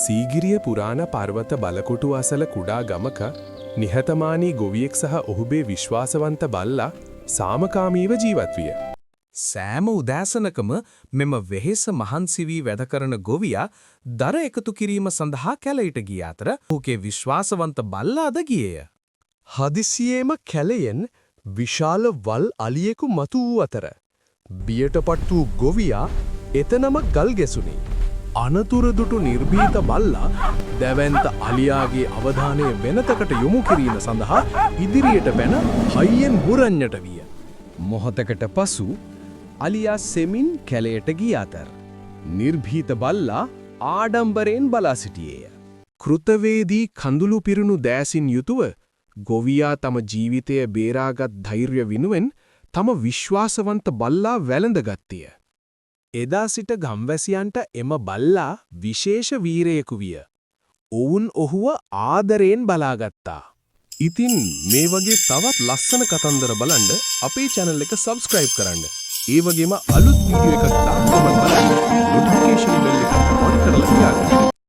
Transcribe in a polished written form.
සීගිරිය පුරාණ පර්වත බලකොටු අසල කුඩා ගමක නිහතමානී ගොවියෙක් සහ ඔහුගේ විශ්වාසවන්ත බල්ලා සාමකාමීව ජීවත් විය. සෑම උදෑසනකම මෙම වෙහෙස මහන්සි වී වැඩ කරන ගොවියා දර එකතු කිරීම සඳහා කැලයට ගිය අතර ඔහුගේ විශ්වාසවන්ත බල්ලාද ගියේය. හදිසියේම කැලයෙන් විශාල වල් අලියෙකු මතු වූ අතර බියටපත් වූ ගොවියා එතනම ගල් ගැසුනි. අනතුරු දුටු නිර්භීත බල්ලා දැවැන්ත අලියාගේ අවධානය වෙනතකට යොමු කිරීම සඳහා ඉදිරියට පැන හයියෙන් හුරන්නට විය. මොහොතකට පසු අලියා සෙමින් කැලයට ගිය අතර නිර්භීත බල්ලා ආඩම්බරයෙන් බලා සිටියේය. කෘතවේදී කඳුළු පිරුණු දෑසින් යුතුව ගොවියා තම ජීවිතය බේරාගත් ධෛර්ය විනුවෙන් තම විශ්වාසවන්ත බල්ලා වැළඳගත්තේය. එදා සිට ගම්වැසියන්ට එම බල්ලා විශේෂ වීරයෙකු විය. ඔවුන් ඔහුව ආදරයෙන් බලාගත්තා. ඉතින් මේ වගේ තවත් ලස්සන කතන්දර බලන්න අපේ channel එක subscribe කරන්න. ඒ වගේම අලුත් වීඩියෝ එකක් දාන්න බලන්න.